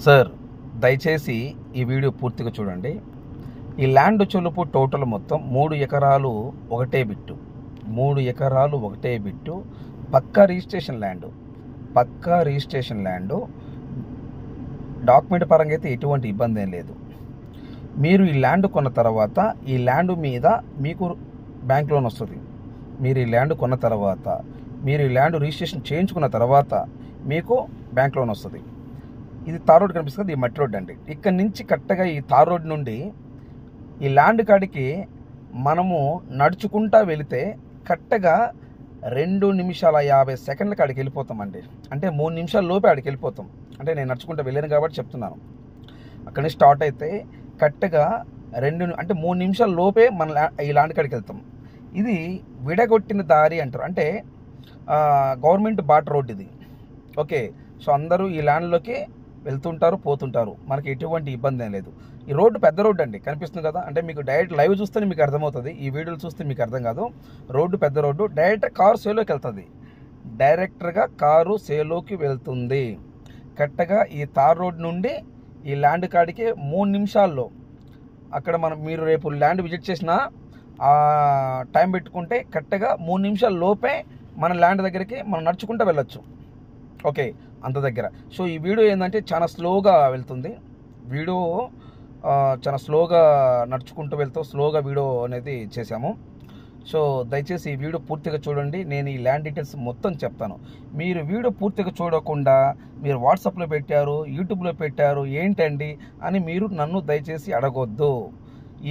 Sir దయచేసి ఈ video పూర్తిగా చూడండి. ఈ ల్యాండ్ చొలుపు టోటల్ మొత్తం 3 ఎకరాలు ఒకటే బిట్టు, 3 ఎకరాలు ఒకటే బిట్టు. పక్కా రిజిస్ట్రేషన్ ల్యాండ్. డాక్యుమెంట్ పరంగా అయితే ఎటువంటి ఇబ్బంది ఏం లేదు. మీరు ఈ ల్యాండ్ కొన్న తర్వాత ఈ ల్యాండ్ మీద మీకు బ్యాంక్ లోన్ వస్తుంది. మీరు ఈ ల్యాండ్ కొన్న తర్వాత, మీరు ఈ ల్యాండ్ రిజిస్ట్రేషన్ చేయించుకున్న తర్వాత మీకు బ్యాంక్ లోన్ వస్తుంది. ఇది తార్ రోడ్ కనిపిస్తుంది, ఈ మట్టి రోడ్ అండి. ఇక్కడ నుంచి కరెక్ట్గా ఈ తార్ రోడ్ నుండి ఈ ల్యాండ్ కాడికి మనము నడుచుకుంటా వెళితే కరెక్ట్గా 2 నిమిషాల 50 సెకండ్ల కాడికి వెళ్ళిపోతామండి. అంటే 3 నిమిషాల లోపే ఆడికి వెళ్ళిపోతాం. అంటే నేను నడుచుకుంటూ వెళ్ళాను కాబట్టి చెప్తున్నాను. అక్కడి నుంచి స్టార్ట్ అయితే కరెక్ట్గా 3 నిమిషాల లోపే మన ఈ ల్యాండ్ కాడికి వెళ్తాం. ఇది విడగొట్టిన దారి అంటారు, అంటే గవర్నమెంట్ బాట రోడ్ ఇది. ఓకే, సో అందరూ ఈ ల్యాండ్లోకి వెళ్తుంటారు, పోతుంటారు. మనకి ఎటువంటి ఇబ్బంది ఏం లేదు. ఈ రోడ్డు పెద్ద రోడ్డు అండి, కనిపిస్తుంది కదా. అంటే మీకు డైరెక్ట్ లైవ్ చూస్తే మీకు అర్థమవుతుంది, ఈ వీడియోలు చూస్తే మీకు అర్థం కాదు. రోడ్డు పెద్ద రోడ్డు, డైరెక్ట్ కారు సేలోకి వెళ్తుంది. డైరెక్ట్గా కారు సేలోకి వెళ్తుంది. కరెక్ట్గా ఈ తార్ రోడ్ నుండి ఈ ల్యాండ్ కాడికి 3 నిమిషాల్లో అక్కడ మీరు రేపు ల్యాండ్ విజిట్ చేసిన టైం పెట్టుకుంటే కరెక్ట్గా 3 నిమిషాల లోపే మన ల్యాండ్ దగ్గరికి మనం నడుచుకుంటూ వెళ్ళొచ్చు. ఓకే, అంత దగ్గర. సో ఈ వీడియో ఏంటంటే చాలా స్లోగా వెళ్తుంది. వీడియో చాలా స్లోగా నడుచుకుంటూ వెళ్తూ స్లోగా వీడియో అనేది చేశాము. సో దయచేసి ఈ వీడియో పూర్తిగా చూడండి. నేను ఈ ల్యాండ్ డీటెయిల్స్ మొత్తం చెప్తాను. మీరు వీడియో పూర్తిగా చూడకుండా మీరు వాట్సాప్లో పెట్టారు, యూట్యూబ్లో పెట్టారు ఏంటండి అని మీరు నన్ను దయచేసి అడగొద్దు.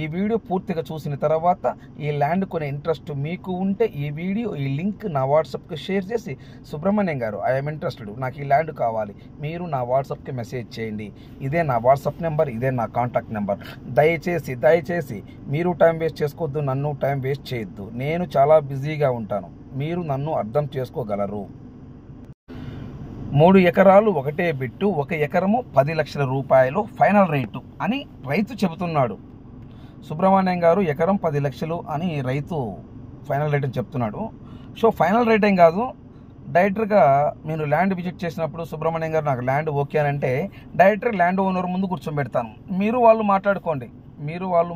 ఈ వీడియో పూర్తిగా చూసిన తర్వాత ఈ ల్యాండ్ కొనే ఇంట్రెస్ట్ మీకు ఉంటే ఈ లింక్ నా వాట్సాప్కి షేర్ చేసి, సుబ్రహ్మణ్యం గారు ఐఎమ్ ఇంట్రెస్టెడ్, నాకు ఈ ల్యాండ్ కావాలి, మీరు నా వాట్సాప్కి మెసేజ్ చేయండి. ఇదే నా వాట్సాప్ నెంబర్, ఇదే నా కాంటాక్ట్ నెంబర్. దయచేసి మీరు టైం వేస్ట్ చేసుకోవద్దు, నన్ను టైం వేస్ట్ చేయొద్దు. నేను చాలా బిజీగా ఉంటాను, మీరు నన్ను అర్థం చేసుకోగలరు. 3 ఎకరాలు ఒకటే బిట్టు, 1 ఎకరము 10 లక్షల రూపాయలు ఫైనల్ రేటు అని రైతు చెబుతున్నాడు. సుబ్రహ్మణ్యం గారు ఎకరం 10 లక్షలు అని రైతు ఫైనల్ రేట్ అని చెప్తున్నాడు. సో ఫైనల్ రేట్ ఏం కాదు, డైరెక్టర్గా నేను ల్యాండ్ విజిట్ చేసినప్పుడు సుబ్రహ్మణ్యం గారు నాకు ల్యాండ్ ఓకే అని అంటే డైరెక్టర్ ల్యాండ్ ఓనర్ ముందు కూర్చోబెడతాను. మీరు వాళ్ళు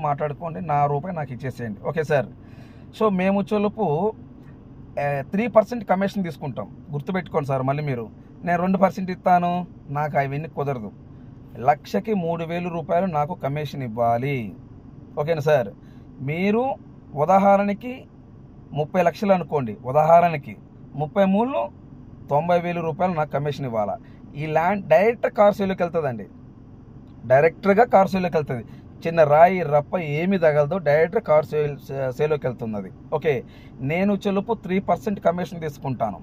మాట్లాడుకోండి, నా రూపాయి నాకు ఇచ్చేసేయండి. Okay sir. సో మేము చొలుపు 3% కమిషన్ తీసుకుంటాం, గుర్తుపెట్టుకోండి సార్. మళ్ళీ మీరు నేను 2% ఇస్తాను, నాకు అవన్నీ కుదరదు. 1,03,000 రూపాయలు నాకు కమిషన్ ఇవ్వాలి. ఓకేనా సార్. మీరు ఉదాహరణకి 30 లక్షలు అనుకోండి, ఉదాహరణకి 33 90,000 రూపాయలు నాకు కమిషన్ ఇవ్వాలా. ఈ ల్యాండ్ డైరెక్ట్ కార్ సేలోకి వెళ్తుందండి, డైరెక్ట్గా కార్ సేలోకి వెళ్తుంది. చిన్న రాయి రప్ప ఏమి తగలదు, డైరెక్ట్ కార్ సేలోకి వెళ్తుంది అది. ఓకే, నేను చెలుపు 3% కమిషన్ తీసుకుంటాను.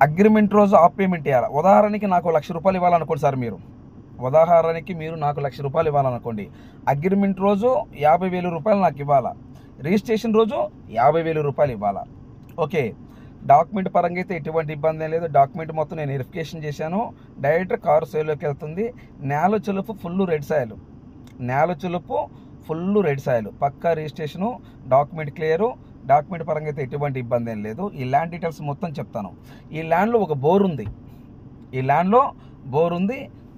అగ్రిమెంట్ రోజు ఆఫ్ పేమెంట్ ఇవ్వాలి. ఉదాహరణకి నాకు 1,00,000 రూపాయలు ఇవ్వాలనుకోండి సార్. మీరు నాకు 1,00,000 రూపాయలు ఇవ్వాలనుకోండి. అగ్రిమెంట్ రోజు 50,000 రూపాయలు నాకు ఇవ్వాలా. రిజిస్ట్రేషన్ రోజు 50,000 రూపాయలు ఇవ్వాలా. ఓకే, డాక్యుమెంట్ పరంగా అయితే ఎటువంటి ఇబ్బంది లేదు. డాక్యుమెంట్ మొత్తం నేను వెరిఫికేషన్ చేశాను. డైరెక్ట్ కారు సేలోకి వెళ్తుంది. నేల చెలుపు ఫుల్ రెడ్ సాయిల్, పక్కా రిజిస్ట్రేషను, డాక్యుమెంట్ క్లియరు. డాక్యుమెంట్ పరంగా అయితే ఎటువంటి ఇబ్బంది ఏం లేదు. ఈ ల్యాండ్ డీటెయిల్స్ మొత్తం చెప్తాను. ఈ ల్యాండ్లో ఒక బోర్ ఉంది.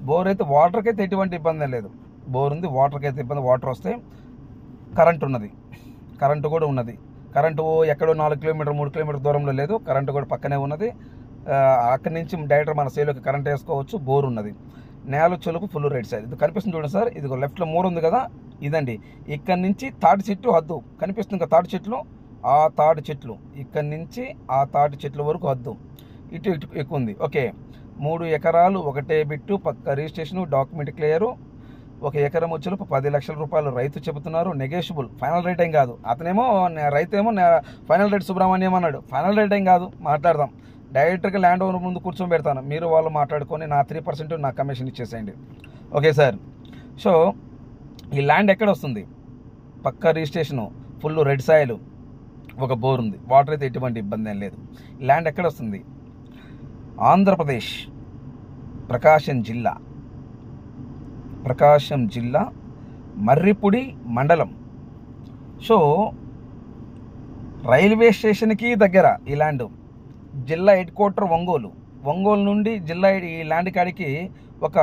బోర్ అయితే వాటర్కి అయితే ఎటువంటి ఇబ్బంది లేదు. బోర్ ఉంది, వాటర్కి అయితే ఇబ్బంది. వాటర్ వస్తే కరెంటు కూడా ఉన్నది. కరెంటు ఎక్కడో 4 కిలోమీటర్ 3 కిలోమీటర్ దూరంలో లేదు, కరెంటు కూడా పక్కనే ఉన్నది. అక్కడి నుంచి డైరెక్ట్ మన సేలోకి కరెంట్ వేసుకోవచ్చు. బోర్ ఉన్నది. నేల చెలుపు ఫుల్ రైట్ సైడ్. ఇది కనిపిస్తుంది చూడండి సార్, ఇది లెఫ్ట్లో 3 ఉంది కదా, ఇదండి. ఇక్కడ నుంచి తాటి చెట్టు హద్దు కనిపిస్తుంది కదా, తాటి చెట్లు ఇక్కడ నుంచి ఆ తాటి చెట్ల వరకు హద్దు ఇటు ఎక్కువ ఉంది. ఓకే, 3 ఎకరాలు ఒకటే బిట్టు, పక్క రిజిస్ట్రేషను, డాక్యుమెంట్ క్లియరు. 1 ఎకరం వచ్చేలోపు 10 లక్షల రూపాయలు రైతు చెబుతున్నారు. నెగోషియబుల్, ఫైనల్ రేట్ ఏం కాదు. రైతు ఏమో ఫైనల్ రేట్ సుబ్రహ్మణ్యం అన్నాడు. ఫైనల్ రేట్ ఏం కాదు, మాట్లాడదాం. డైరెక్ట్గా ల్యాండ్ ఓనర్ ముందు కూర్చోబెడతాను, మీరు వాళ్ళు మాట్లాడుకొని నా 3% నా కమిషన్ ఇచ్చేసేయండి. Okay sir. సో ఈ ల్యాండ్ ఎక్కడ వస్తుంది? పక్క రిజిస్ట్రేషను, ఫుల్ రెడ్ సాయిల్, ఒక బోర్ ఉంది. వాటర్ అయితే ఎటువంటి ఇబ్బంది ఏం లేదు. ల్యాండ్ ఎక్కడ వస్తుంది? ఆంధ్రప్రదేశ్, ప్రకాశం జిల్లా మర్రిపూడి మండలం. సో రైల్వే స్టేషన్కి దగ్గర ఈ ల్యాండ్. జిల్లా హెడ్ క్వార్టర్ ఒంగోలు నుండి జిల్లా ఈ ల్యాండ్ కాడికి ఒక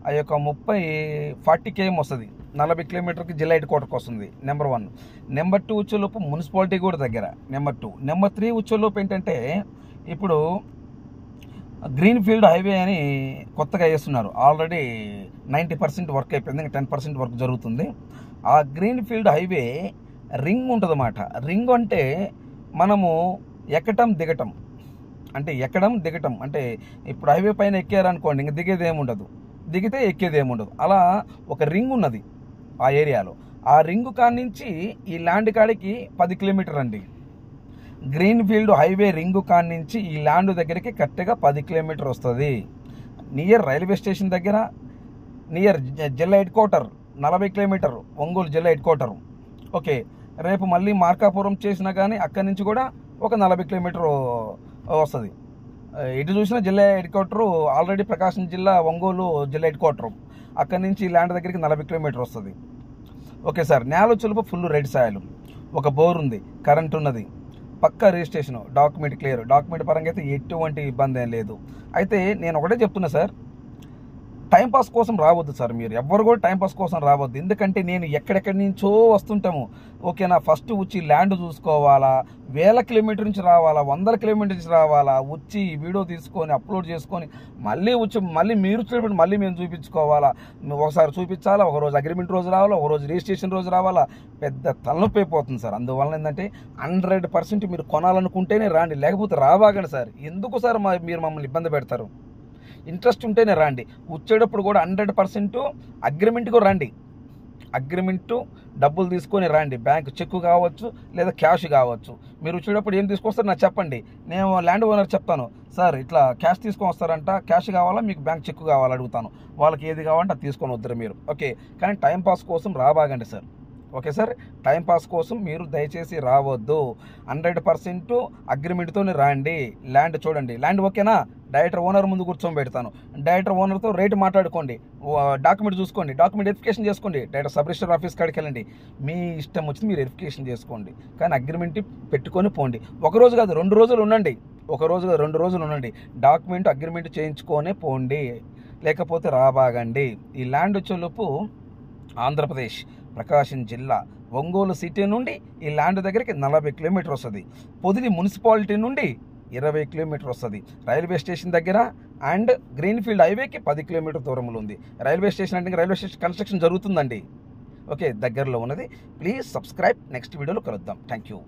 ఆ యొక్క 40 km వస్తుంది, 40 కిలోమీటర్కి జిల్లా హెడ్ క్వార్టర్కి వస్తుంది. నెంబర్ 1. నెంబర్ 2 వచ్చేలోపు మున్సిపాలిటీ కూడా దగ్గర. నెంబర్ 2. నెంబర్ 3 వచ్చేలోపు ఏంటంటే ఇప్పుడు గ్రీన్ ఫీల్డ్ హైవే అని కొత్తగా వేస్తున్నారు. ఆల్రెడీ 90% వర్క్ అయిపోయింది, ఇంకా 10% వర్క్ జరుగుతుంది. ఆ గ్రీన్ ఫీల్డ్ హైవే రింగ్ ఉంటుంది అన్నమాట. రింగ్ అంటే మనము ఎక్కటం దిగటం అంటే ఇప్పుడు హైవే పైన ఎక్కారనుకోండి, ఇంక దిగేది ఏముండదు, దిగితే ఎక్కేది ఏముండదు. అలా ఒక రింగ్ ఉన్నది ఆ ఏరియాలో. ఆ రింగ్ కాడి నుంచి ఈ ల్యాండ్ కాడికి 10 కిలోమీటర్ అండి. గ్రీన్ ఫీల్డ్ హైవే రింగు కాడి నుంచి ఈ ల్యాండ్ దగ్గరికి కరెక్ట్గా 10 కిలోమీటర్ వస్తుంది. నియర్ రైల్వే స్టేషన్ దగ్గర, నియర్ జిల్లా హెడ్ క్వార్టర్ 40 కిలోమీటర్, ఒంగోలు జిల్లా హెడ్ క్వార్టర్. ఓకే, రేపు మళ్ళీ మార్కాపురం చేసినా కానీ అక్కడి నుంచి కూడా ఒక 40 కిలోమీటర్ వస్తుంది. ఎటు చూసినా జిల్లా హెడ్ క్వార్టరు ఆల్రెడీ ప్రకాశం జిల్లా ఒంగోలు జిల్లా హెడ్ క్వార్టరు. అక్కడి నుంచి ఈ ల్యాండ్ దగ్గరికి 40 కిలోమీటర్ వస్తుంది. ఓకే సార్, నేల చులుపు ఫుల్ రెడ్ సాయిల్, ఒక బోర్ ఉంది, కరెంట్ ఉన్నది, పక్కా రిజిస్ట్రేషన్, డాక్యుమెంట్ క్లియర్. డాక్యుమెంట్ పరంగా అయితే ఎటువంటి ఇబ్బంది ఏం లేదు. అయితే నేను ఒకటే చెప్తున్నా సార్, టైంపాస్ కోసం రావద్దు సార్. మీరు ఎవ్వరు కూడా టైంపాస్ కోసం రావద్దు. ఎందుకంటే నేను ఎక్కడెక్కడి నుంచో వస్తుంటాము. ఓకేనా, ఫస్ట్ వచ్చి ల్యాండ్ చూసుకోవాలా, 1000 కిలోమీటర్ నుంచి రావాలా, 100 కిలోమీటర్ నుంచి రావాలా, వచ్చి వీడియో తీసుకొని అప్లోడ్ చేసుకొని మళ్ళీ మీరు చూపించి మళ్ళీ మేము చూపించుకోవాలా. ఒకసారి చూపించాలా, ఒకరోజు అగ్రిమెంట్ రోజు రావాలా, ఒకరోజు రిజిస్ట్రేషన్ రోజు రావాలా. పెద్ద తలనొప్పి అయిపోతుంది సార్. అందువల్ల ఏంటంటే 100% మీరు కొనాలనుకుంటేనే రాండి, లేకపోతే రావాగండి సార్. ఎందుకు సార్ మీరు మమ్మల్ని ఇబ్బంది పెడతారు? ఇంట్రెస్ట్ ఉంటేనే రండి. వచ్చేటప్పుడు కూడా 100% అగ్రిమెంట్కు రండి. అగ్రిమెంటు డబ్బులు తీసుకొని రండి. బ్యాంక్ చెక్ కావచ్చు లేదా క్యాష్ కావచ్చు. మీరు వచ్చేటప్పుడు ఏం తీసుకొస్తారు నాకు చెప్పండి. నేను ల్యాండ్ ఓనర్ చెప్తాను, సార్ ఇట్లా క్యాష్ తీసుకొని వస్తారంట, క్యాష్ కావాలా మీకు బ్యాంక్ చెక్ కావాలా అడుగుతాను. వాళ్ళకి ఏది కావాలంటే అది తీసుకొని వద్దరు మీరు. ఓకే, కానీ టైంపాస్ కోసం రాబాగండి సార్. ఓకే సార్, టైంపాస్ కోసం మీరు దయచేసి రావద్దు. 100% అగ్రిమెంట్తోనే రండి. ల్యాండ్ చూడండి, ల్యాండ్ ఓకేనా, డైరెక్టర్ ఓనర్ ముందు కూర్చొని పెడతాను. డైరెక్టర్ ఓనర్తో రేటు మాట్లాడుకోండి, డాక్యుమెంట్ చూసుకోండి, డాక్యుమెంట్ వెరిఫికేషన్ చేసుకోండి. డైరెక్టర్ సబ్ రిజిస్టర్ ఆఫీస్ కాడికి వెళ్ళండి, మీ ఇష్టం వచ్చి మీరు వెరిఫికేషన్ చేసుకోండి. కానీ అగ్రిమెంట్ పెట్టుకొని పోండి. ఒకరోజు కాదు 2 రోజులు ఉండండి, 2 రోజులు ఉండండి. డాక్యుమెంట్ అగ్రిమెంట్ చేయించుకొనే పోండి, లేకపోతే రాబాగండి. ఈ ల్యాండ్ వచ్చేలోపు ఆంధ్రప్రదేశ్ ప్రకాశం జిల్లా ఒంగోలు సిటీ నుండి ఈ ల్యాండ్ దగ్గరికి 40 కిలోమీటర్ వస్తుంది. పొదిలి మున్సిపాలిటీ నుండి 20 కిలోమీటర్ వస్తుంది. రైల్వే స్టేషన్ దగ్గర అండ్ గ్రీన్ ఫీల్డ్ హైవేకి 10 కిలోమీటర్ దూరంలో ఉంది. రైల్వే స్టేషన్ అంటే రైల్వే స్టేషన్ కన్స్ట్రక్షన్ జరుగుతుందండి. ఓకే, దగ్గరలో ఉన్నది. Please subscribe. నెక్స్ట్ వీడియోలో కలుద్దాం. Thank you.